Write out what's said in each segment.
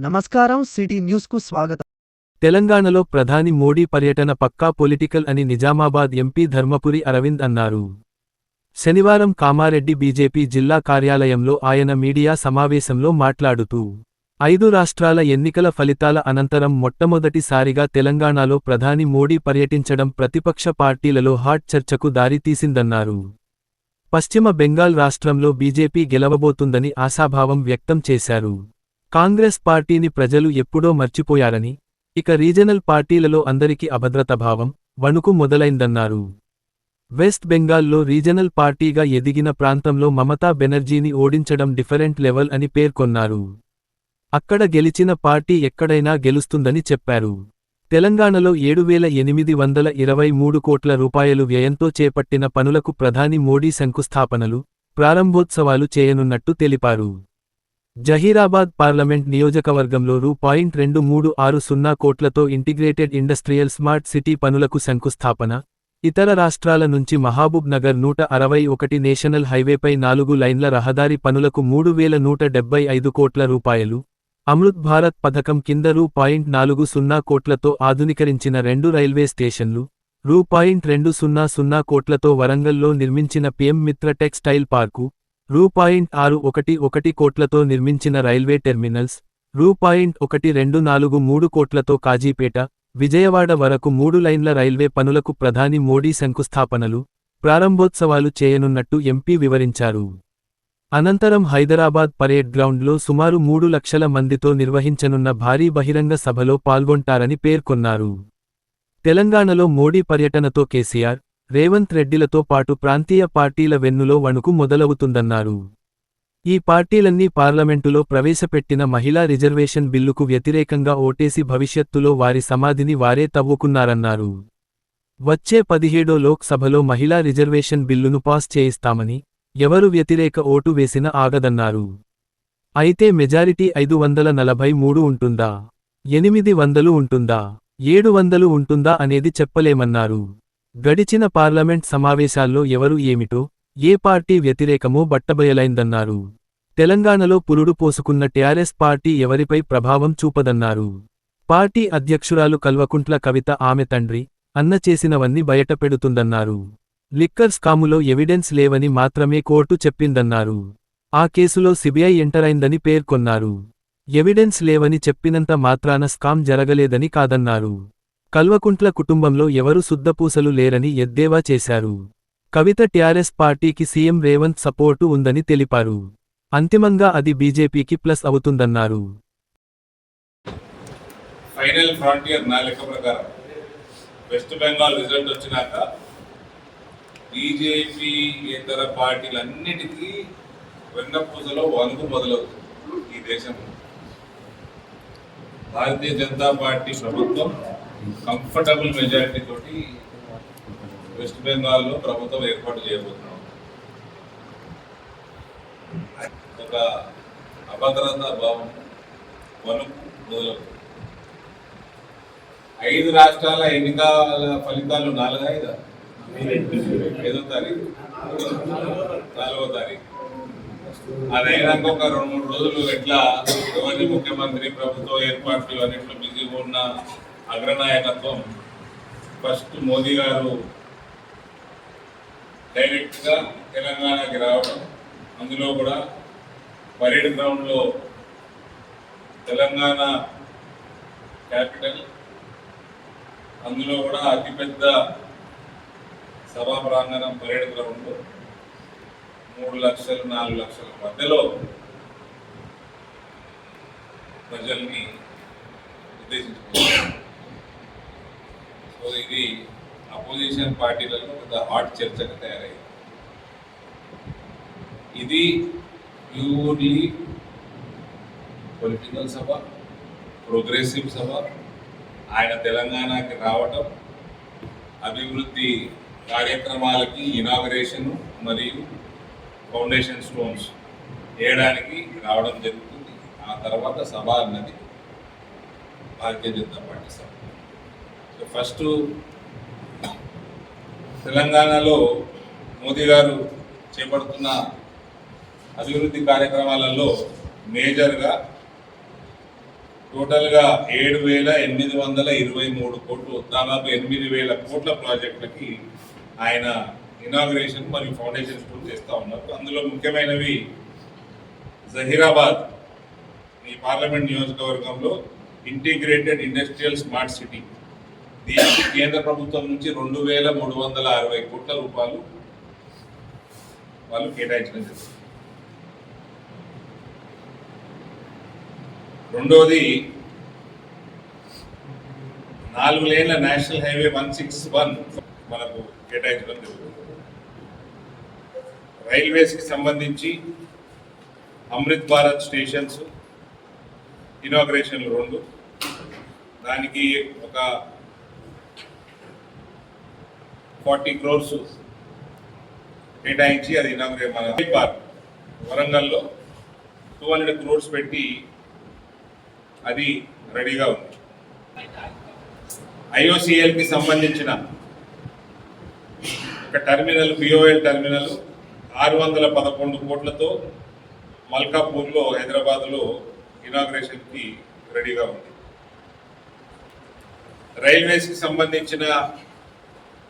నమస్కారం city news కు స్వాగతం. తెలంగాణలో ప్రధాని మోడీ పర్యటన పక్కా పొలిటికల్ అని నిజామాబాద్ ఎంపీ ధర్మపురి అరవింద్ అన్నారు. శనివారం కామారెడ్డి బీజేపీ జిల్లా కార్యాలయంలో ఆయన మీడియా సమావేశంలో మాట్లాడుతూ 5 రాష్ట్రాల ఎన్నికల ఫలితాల అనంతరం మొట్టమొదటిసారిగా తెలంగాణలో ప్రధాని మోడీ పర్యటించడం ప్రతిపక్ష పార్టీలలో హాట్ చర్చకు దారితీసిందన్నారు. పశ్చిమ బెంగాల్ రాష్ట్రంలో బీజేపీ గెలవబోతుందని ఆశాభావం వ్యక్తం చేశారు. కాంగ్రెస్ పార్టీని ప్రజలు ఎప్పుడో మర్చిపోయారని, ఇక రీజనల్ పార్టీలలో అందరికీ అభద్రతాభావం, వణుకు మొదలైందన్నారు. వెస్ట్ బెంగాల్లో రీజనల్ పార్టీగా ఎదిగిన ప్రాంతంలో మమతా బెనర్జీని ఓడించడం డిఫరెంట్ లెవెల్ అని పేర్కొన్నారు. అక్కడ గెలిచిన పార్టీ ఎక్కడైనా గెలుస్తుందని చెప్పారు. తెలంగాణలో 7,823 కోట్ల రూపాయలు వ్యయంతో చేపట్టిన పనులకు ప్రధాని మోడీ శంకుస్థాపనలు, ప్రారంభోత్సవాలు చేయనున్నట్టు తెలిపారు. జహీరాబాద్ పార్లమెంట్ నియోజకవర్గంలో రూ.2360 కోట్లతో ఇంటిగ్రేటెడ్ ఇండస్ట్రియల్ స్మార్ట్ సిటీ పనులకు శంకుస్థాపన, ఇతర రాష్ట్రాల నుంచి మహబూబ్ నగర్ 161 నేషనల్ హైవేపై 4 లైన్ల రహదారి పనులకు 3,175 కోట్ల రూపాయలు, అమృత్ భారత్ పథకం కింద రూ.40 కోట్లతో ఆధునీకరించిన 2 రైల్వే స్టేషన్లు, రూ.200 కోట్లతో వరంగల్లో నిర్మించిన పీఎం మిత్ర టెక్స్టైల్ పార్కు, రూ.611 కోట్లతో నిర్మించిన రైల్వే టెర్మినల్స్, రూ.1243 కోట్లతో కాజీపేట, విజయవాడ వరకు 3 లైన్ల రైల్వే పనులకు ప్రధాని మోడీ శంకుస్థాపనలు, ప్రారంభోత్సవాలు చేయనున్నట్టు ఎంపీ వివరించారు. అనంతరం హైదరాబాద్ పరేడ్ గ్రౌండ్లో సుమారు 3 లక్షల మందితో నిర్వహించనున్న భారీ బహిరంగ సభలో పాల్గొంటారని పేర్కొన్నారు. తెలంగాణలో మోడీ పర్యటనతో కేసీఆర్, రేవంత్ రెడ్డిలతో పాటు ప్రాంతీయ పార్టీల వెన్నులో వణుకు మొదలవుతుందన్నారు. ఈ పార్టీలన్నీ పార్లమెంటులో ప్రవేశపెట్టిన మహిళా రిజర్వేషన్ బిల్లుకు వ్యతిరేకంగా ఓటేసి భవిష్యత్తులో వారి సమాధిని వారే తవ్వుకున్నారన్నారు. వచ్చే 17వ లోక్ సభలో మహిళా రిజర్వేషన్ బిల్లును పాస్ చేయిస్తామని, ఎవరు వ్యతిరేక ఓటు వేసినా ఆగదన్నారు. అయితే మెజారిటీ 543 ఉంటుందా, 800 ఉంటుందా, 700 ఉంటుందా అనేది చెప్పలేమన్నారు. గడిచిన పార్లమెంట్ సమావేశాల్లో ఎవరు ఏమిటో, ఏ పార్టీ వ్యతిరేకమో బట్టబయలైందన్నారు. తెలంగాణలో పురుడు పోసుకున్న టీఆర్ఎస్ పార్టీ ఎవరిపై ప్రభావం చూపదన్నారు. పార్టీ అధ్యక్షురాలు కల్వకుంట్ల కవిత ఆమె తండ్రి, అన్న చేసినవన్నీ బయటపెడుతుందన్నారు. లిక్కర్ స్కాములో ఎవిడెన్స్ లేవని మాత్రమే కోర్టు చెప్పిందన్నారు. ఆ కేసులో సిబిఐ ఎంటరైందని పేర్కొన్నారు. ఎవిడెన్స్ లేవని చెప్పినంత మాత్రాన స్కామ్ జరగలేదని కాదన్నారు. కల్వకుంట్ల కుటుంబంలో ఎవరు శుద్ధపూసలు లేరని ఎద్దేవా చేశారు. కవిత టీఆర్ఎస్ పార్టీకి సీఎం రేవంత్ సపోర్టు ఉందని తెలిపారు. అంతిమంగా అది బీజేపీకి ప్లస్ అవుతుందన్నారు. ఫైనల్ ఫ్రాంటియర్ నా లెక్క ప్రకారం వెస్ట్ బెంగాల్ రిజల్ట్ వచ్చినాక బీజేపీ ఇతర పార్టీలన్నిటికీ వెన్నపూసలో వణుకు మొదలవుతుంది. ఈ దేశంలో భారతీయ జనతా పార్టీ ప్రభుత్వం కంఫర్టబుల్ మెజారిటీ తోటి వెస్ట్ బెంగాల్లో ప్రభుత్వం ఏర్పాటు చేయబోతున్నాం. ఒక అభద్రతా భావం వణుకు మొదలవుతుంది. 5 రాష్ట్రాల ఎన్నికల ఫలితాలు 4వ తారీఖు, 4వ తారీఖు. అది అయినాక ఒక 2-3 రోజులు ఎట్లా ఎవరి ముఖ్యమంత్రి, ప్రభుత్వ ఏర్పాట్లు అన్నింటిలో బిజీగా ఉన్న అగ్రనాయకత్వం ఫస్ట్ మోదీ గారు డైరెక్ట్గా తెలంగాణకి రావడం, అందులో కూడా పరేడ్ గ్రౌండ్లో తెలంగాణ క్యాపిటల్, అందులో కూడా అతిపెద్ద సభా ప్రాంగణం పరేడ్ గ్రౌండ్లో 3 లక్షలు 4 లక్షల మధ్యలో ప్రజల్ని ఉద్దేశించుకుంటున్నారు. సో ఇది అపోజిషన్ పార్టీలలో ఒక హాట్ చర్చగా తయారైంది. ఇది ప్యూర్లీ పొలిటికల్ సభ, ప్రోగ్రెసివ్ సభ. ఆయన తెలంగాణకి రావటం, అభివృద్ధి కార్యక్రమాలకి ఇనాగరేషన్ మరియు ఫౌండేషన్ స్టోన్స్ వేయడానికి రావడం జరుగుతుంది. ఆ తర్వాత సభ అన్నది భారతీయ జనతా పార్టీ సభ. సో ఫస్ట్ తెలంగాణలో మోదీ గారు చేపడుతున్న అభివృద్ధి కార్యక్రమాలలో మేజర్గా టోటల్గా 7,823 కోట్లు, దాదాపు 8,000 కోట్ల ప్రాజెక్టులకి ఆయన ఇనాగ్రేషన్ మరియు ఫౌండేషన్ స్టోన్ చేస్తూ ఉన్నారు. అందులో ముఖ్యమైనవి జహీరాబాద్ ఈ పార్లమెంట్ నియోజకవర్గంలో ఇంటిగ్రేటెడ్ ఇండస్ట్రియల్ స్మార్ట్ సిటీ, దీనికి కేంద్ర ప్రభుత్వం నుంచి 2,360 కోట్ల రూపాయలు వాళ్ళు కేటాయించడం జరిగింది. రెండవది 4 లేన్ల నేషనల్ హైవే 161 మనకు కేటాయించడం జరుగుతుంది. రైల్వేస్కి సంబంధించి అమృత్ భారత్ స్టేషన్స్ ఇనాగ్రేషన్లు 2, దానికి ఒక 40 crores కేటాయించి అది ఇనాగ్రేట్ మన పార్క్ వరంగల్లో 200 crores పెట్టి అది రెడీగా ఉంది. ఐఓసిఎల్కి సంబంధించిన ఒక టెర్మినల్, పిఓఎల్ టెర్మినల్ 611 కోట్లతో మల్కాపూర్లో హైదరాబాద్లో ఇనాగ్రేషన్కి రెడీగా ఉంది. రైల్వేస్కి సంబంధించిన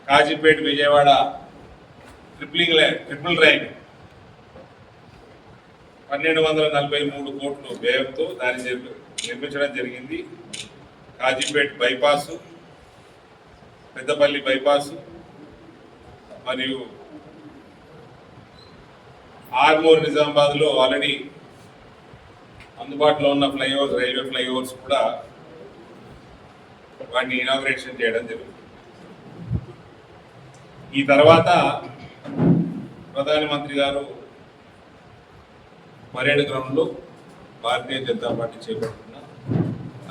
కాజీపేట విజయవాడ ట్రిపుల్ రైన్ 1,243 కోట్లు వ్యయంతో దాన్ని నిర్మించడం జరిగింది. కాజీపేట బైపాస్, పెద్దపల్లి బైపాస్ మరియు ఆర్మూర్ నిజామాబాద్లో ఆల్రెడీ అందుబాటులో ఉన్న ఫ్లైఓవర్స్, రైల్వే ఫ్లైఓవర్స్ కూడా వాటిని ఇనాగ్రేషన్ చేయడం జరుగుతుంది. ఈ తర్వాత ప్రధానమంత్రి గారు పరేడ్ గ్రౌండ్లో భారతీయ జనతా పార్టీ చేపడుతున్న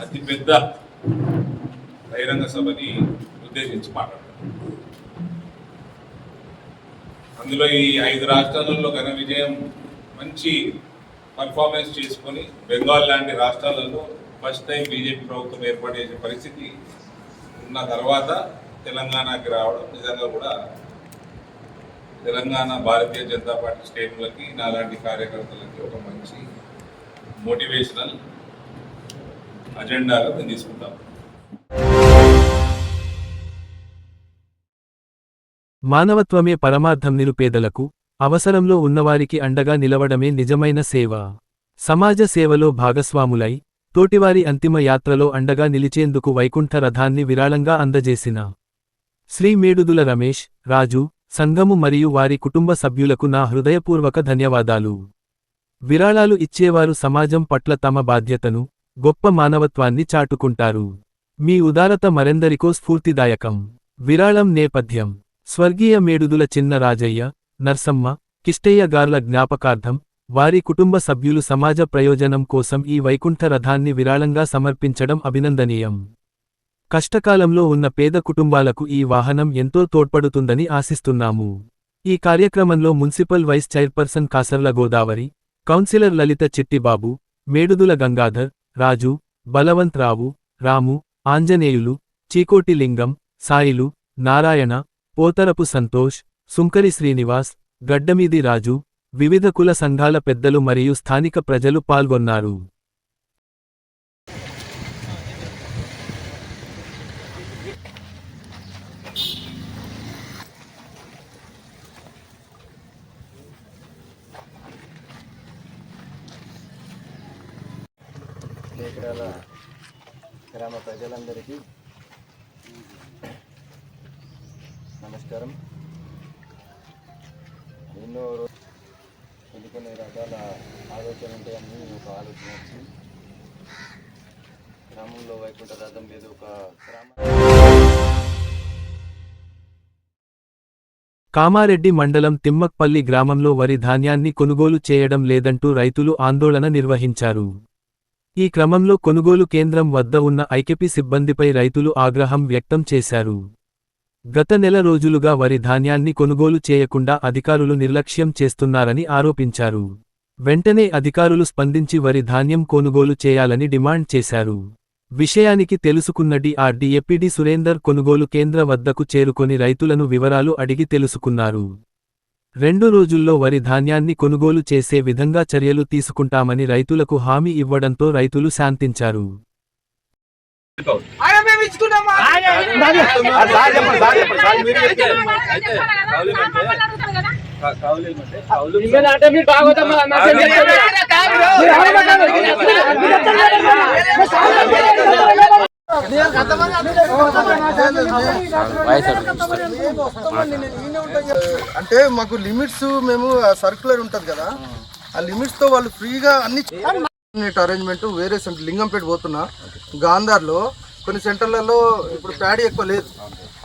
అతిపెద్ద బహిరంగ సభని ఉద్దేశించి మాట్లాడతారు. అందులో ఈ 5 రాష్ట్రాలలో ఘన విజయం, మంచి పర్ఫార్మెన్స్ చేసుకొని బెంగాల్ లాంటి రాష్ట్రాలలో ఫస్ట్ టైం బీజేపీ ప్రభుత్వం ఏర్పాటు చేసే పరిస్థితి ఉన్న తర్వాత తెలంగాణకి రావడం నిజంగా కూడా తెలంగాణ భారతీయ జనతా పార్టీ స్టేట్లకి, నాలాంటి కార్యకర్తలకి ఒక మంచి మోటివేషనల్ అజెండాగా మేము తీసుకుంటాం. మానవత్వమే పరమార్థం. నిరుపేదలకు, అవసరంలో ఉన్నవారికి అండగా నిలవడమే నిజమైన సేవ. సమాజ సేవలో భాగస్వాములై తోటివారి అంతిమ యాత్రలో అండగా నిలిచేందుకు వైకుంఠ రథాన్ని విరాళంగా అందజేసిన శ్రీ మేడుదుల రమేష్, రాజు, సంఘము మరియు వారి కుటుంబ సభ్యులకు నా హృదయపూర్వక ధన్యవాదాలు. విరాళాలు ఇచ్చేవారు సమాజం పట్ల తమ బాధ్యతను, గొప్ప మానవత్వాన్ని చాటుకుంటారు. మీ ఉదారత మరెందరికో స్ఫూర్తిదాయకం. విరాళం నేపథ్యం: స్వర్గీయ మేడుదుల చిన్న రాజయ్య, నర్సమ్మ, కిష్టయ్య గార్ల జ్ఞాపకార్థం వారి కుటుంబ సభ్యులు సమాజ ప్రయోజనం కోసం ఈ వైకుంఠ రథాన్ని విరాళంగా సమర్పించడం అభినందనీయం. కష్టకాలంలో ఉన్న పేద కుటుంబాలకు ఈ వాహనం ఎంతో తోడ్పడుతుందని ఆశిస్తున్నాము. ఈ కార్యక్రమంలో municipal vice chairperson Kasarla Godavari, councillor Lalitha Chittibabu, Medudula Gangadhar, Raju, Balwant Rao, Ramu, Anjaneyulu, Chikoti Lingam, Sailu, Narayana, పోతరపు Santosh, సుంకరి శ్రీనివాస్, గడ్డమీది రాజు, వివిధ కుల సంఘాల పెద్దలు మరియు స్థానిక ప్రజలు పాల్గొన్నారు. కేకరాల గ్రామ ప్రజలందరికీ నమస్కారం. ఎన్నో కొన్ని రకాల ఆలోచన ఉంటాయని ఒక ఆలోచన వచ్చింది. గ్రామంలో వైకుంఠ రథం లేదు. ఒక కామారెడ్డి మండలం తిమ్మక్పల్లి గ్రామంలో వరి ధాన్యాన్ని కొనుగోలు చేయడం లేదంటూ రైతులు ఆందోళన నిర్వహించారు. ఈ క్రమంలో కొనుగోలు కేంద్రం వద్ద ఉన్న ఐకేపీ సిబ్బందిపై రైతులు ఆగ్రహం వ్యక్తం చేశారు. గత నెల రోజులుగా వరి ధాన్యాన్ని కొనుగోలు చేయకుండా అధికారులు నిర్లక్ష్యం చేస్తున్నారని ఆరోపించారు. వెంటనే అధికారులు స్పందించి వరి ధాన్యం కొనుగోలు చేయాలని డిమాండ్ చేశారు. విషయానికి తెలుసుకున్న డిఆర్డీఏపీడీ సురేందర్ కొనుగోలు కేంద్ర వద్దకు చేరుకొని రైతులను వివరాలు అడిగి తెలుసుకున్నారు. 2 రోజుల్లో వరి ధాన్యాన్ని కొనుగోలు చేసే విధంగా చర్యలు తీసుకుంటామని రైతులకు హామీ ఇవ్వడంతో రైతులు శాంతించారు. అంటే మాకు లిమిట్స్ మేము సర్క్యులర్ ఉంటది కదా, ఆ లిమిట్స్ తో వాళ్ళు ఫ్రీగా అన్ని అరేంజ్మెంట్ వేరే సెంటర్ లింగంపేట పోతున్నా గాంధార్లో కొన్ని సెంటర్లలో ఇప్పుడు ప్యాడీ ఎక్కువ లేదు,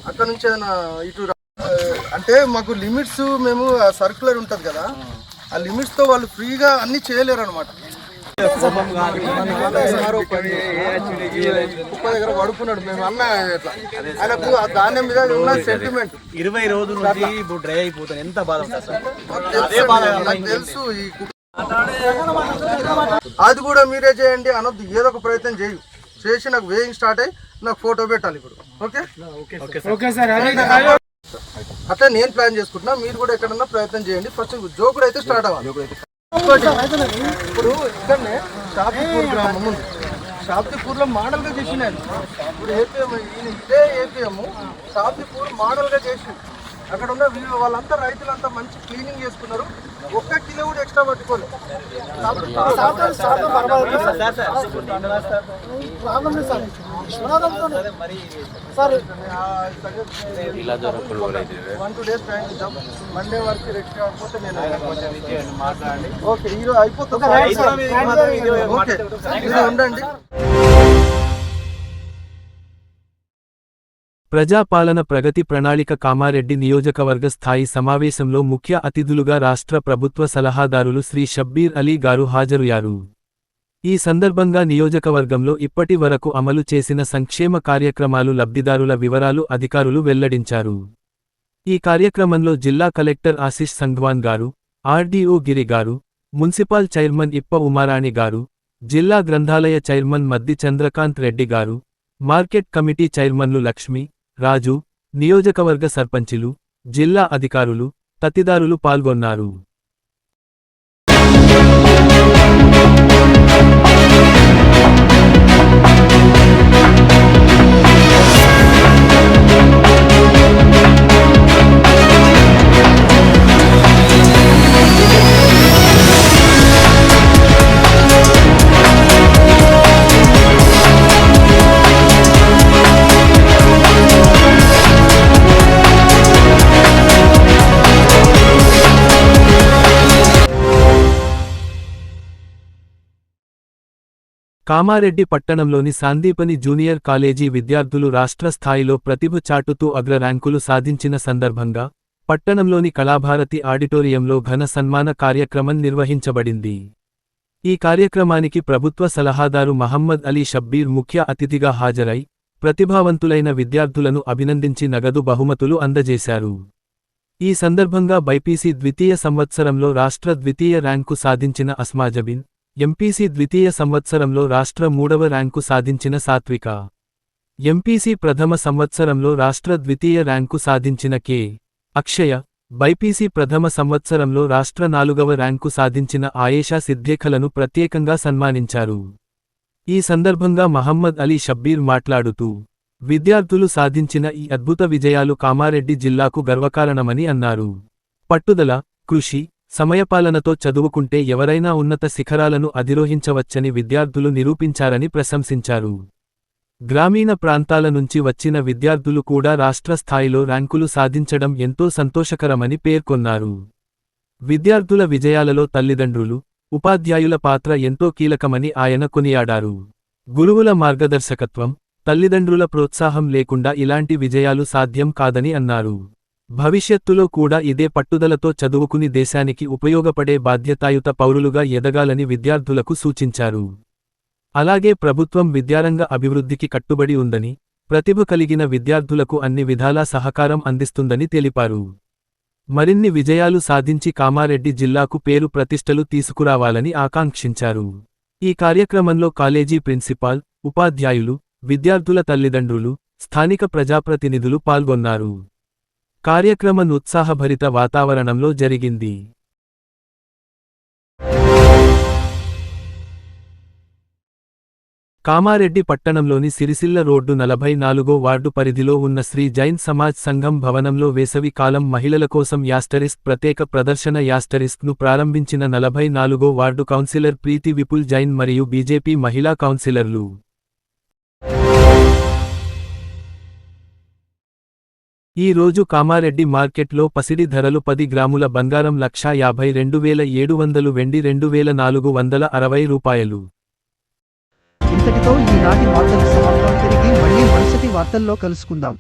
అక్కడ నుంచి ఏదైనా ఇటు అంటే మాకు లిమిట్స్ మేము సర్క్యులర్ ఉంటది కదా, ఆ లిమిట్స్ తో వాళ్ళు ఫ్రీగా అన్ని చేయలేరు అనమాట. దగ్గర పడుకున్నాడు, మేము అన్న ఎట్లా ఆయనకు ఆ ధాన్యం మీద ఉన్న సెంటిమెంట్ 20 రోజుల నుంచి ఇప్పుడు డ్రై అయిపోతాను, ఎంత బాధ ఉంటుంది సార్. నాకు తెలుసు. ఈ అది కూడా మీరే చేయండి అనొద్దు, ఏదో ఒక ప్రయత్నం చేసి నాకు వేయింగ్ స్టార్ట్ అయ్యి నాకు ఫోటో పెట్టాలి ఇప్పుడు. ఓకే అట్లా నేను ప్లాన్ చేసుకుంటున్నా, మీరు కూడా ఎక్కడన్నా ప్రయత్నం చేయండి. ఫస్ట్ జోకుడు అయితే స్టార్ట్ అవ్వాలి. ఇప్పుడు ఇక్కడనే షాప్తిపూర్ గ్రామం ఉంది, షాప్తిపూర్ లో మోడల్ గా చేసినారు. ఇప్పుడు ఏపీఎం ఇదే ఏపీఎం షాప్తిపూర్ మోడల్ గా చేసి అక్కడ ఉన్న వాళ్ళంతా రైతులంతా మంచి క్లీనింగ్ చేసుకున్నారు, ఒక్క కిలో కూడా ఎక్స్ట్రా పట్టుకోలేదు. వన్ టూ డేస్ టైం ఇద్దాం, మండే వరకు రెస్ట్ కాకపోతే నేను మాట్లాడండి. ఓకే ఈరోజు అయిపోతుంది, ఓకే మీరు ఉండండి. ప్రజాపాలన ప్రగతి ప్రణాళిక కామారెడ్డి నియోజకవర్గ స్థాయి సమావేశంలో ముఖ్య అతిథులుగా రాష్ట్ర ప్రభుత్వ సలహాదారులు శ్రీ షబ్బీర్ అలీ గారు హాజరయ్యారు. ఈ సందర్భంగా నియోజకవర్గంలో ఇప్పటి వరకు అమలు చేసిన సంక్షేమ కార్యక్రమాలు లబ్ధిదారుల వివరాలు అధికారులు వెల్లడించారు. ఈ కార్యక్రమంలో జిల్లా కలెక్టర్ ఆశిష్ సంఘ్వాన్ గారు, ఆర్డీఓ గిరి గారు, మున్సిపల్ చైర్మన్ ఇప్ప ఉమారాణి గారు, జిల్లా గ్రంథాలయ చైర్మన్ మద్ది చంద్రకాంత్ రెడ్డి గారు, మార్కెట్ కమిటీ చైర్మన్లు లక్ష్మి, రాజు, నియోజకవర్గ సర్పంచులు, జిల్లా అధికారులు, తదితరులు పాల్గొన్నారు. కామారెడ్డి పట్టణంలోని సాందీపని జూనియర్ కాలేజీ విద్యార్థులు రాష్ట్ర స్థాయిలో ప్రతిభ చాటుతూ అగ్ర ర్యాంకులు సాధించిన సందర్భంగా పట్టణంలోని కళాభారతి ఆడిటోరియంలో ఘన సన్మాన కార్యక్రమం నిర్వహించబడింది. ఈ కార్యక్రమానికి ప్రభుత్వ సలహాదారు మహమ్మద్ అలీ షబ్బీర్ ముఖ్య అతిథిగా హాజరై ప్రతిభావంతులైన విద్యార్థులను అభినందించి నగదు బహుమతులు అందజేశారు. ఈ సందర్భంగా బైపీసీ ద్వితీయ సంవత్సరంలో రాష్ట్ర ద్వితీయ ర్యాంకు సాధించిన అస్మాజబిన్, ఎంపీసీ ద్వితీయ సంవత్సరంలో రాష్ట్ర 3వ ర్యాంకు సాధించిన సాత్విక, ఎంపీసీ ప్రథమ సంవత్సరంలో రాష్ట్ర ద్వితీయ ర్యాంకు సాధించిన కె. అక్షయ, బైపీసీ ప్రథమ సంవత్సరంలో రాష్ట్ర 4వ ర్యాంకు సాధించిన ఆయేషా సిద్దేఖలను ప్రత్యేకంగా సన్మానించారు. ఈ సందర్భంగా మహమ్మద్ అలీ షబ్బీర్ మాట్లాడుతూ, విద్యార్థులు సాధించిన ఈ అద్భుత విజయాలు కామారెడ్డి జిల్లాకు గర్వకారణమని అన్నారు. పట్టుదల, కృషి, సమయపాలనతో చదువుకుంటే ఎవరైనా ఉన్నత శిఖరాలను అధిరోహించవచ్చని విద్యార్థులు నిరూపించారని ప్రశంసించారు. గ్రామీణ ప్రాంతాల నుంచి వచ్చిన విద్యార్థులు కూడా రాష్ట్ర స్థాయిలో ర్యాంకులు సాధించడం ఎంతో సంతోషకరమని పేర్కొన్నారు. విద్యార్థుల విజయాలలో తల్లిదండ్రులు, ఉపాధ్యాయుల పాత్ర ఎంతో కీలకమని ఆయన కొనియాడారు. గురువుల మార్గదర్శకత్వం, తల్లిదండ్రుల ప్రోత్సాహం లేకుండా ఇలాంటి విజయాలు సాధ్యం కాదని అన్నారు. భవిష్యత్తులో కూడా ఇదే పట్టుదలతో చదువుకుని దేశానికి ఉపయోగపడే బాధ్యతాయుత పౌరులుగా ఎదగాలని విద్యార్థులకు సూచించారు. అలాగే ప్రభుత్వం విద్యారంగ అభివృద్ధికి కట్టుబడి ఉందని, ప్రతిభ కలిగిన విద్యార్థులకు అన్ని విధాలా సహకారం అందిస్తుందని తెలిపారు. మరిన్ని విజయాలు సాధించి కామారెడ్డి జిల్లాకు పేరు ప్రతిష్టలు తీసుకురావాలని ఆకాంక్షించారు. ఈ కార్యక్రమంలో కాలేజీ ప్రిన్సిపాల్, ఉపాధ్యాయులు, విద్యార్థుల తల్లిదండ్రులు, స్థానిక ప్రజాప్రతినిధులు పాల్గొన్నారు. కార్యక్రమం ఉత్సాహభరిత వాతావరణంలో జరిగింది. కామారెడ్డి పట్టణంలోని సిరిసిల్ల రోడ్డు 44వ వార్డు పరిధిలో ఉన్న శ్రీ జైన్ సమాజ్ సంఘం భవనంలో వేసవి కాలం మహిళల కోసం యాస్టరిస్క్ ప్రత్యేక ప్రదర్శన యాస్టరిస్క్ను ప్రారంభించిన 44వ వార్డు కౌన్సిలర్ ప్రీతి విపుల్ జైన్ మరియు బీజేపీ మహిళా కౌన్సిలర్లు. ఈ రోజు కామారెడ్డి మార్కెట్లో పసిడి ధరలు 10 గ్రాముల బంగారం 1,52,700, వెండి 2,460 రూపాయలు. ఇంతటితో ఈనాటి వార్తలు సమాప్తం. తిరిగి మళ్ళీ మరుసటి వార్తల్లో కలుసుకుందాం.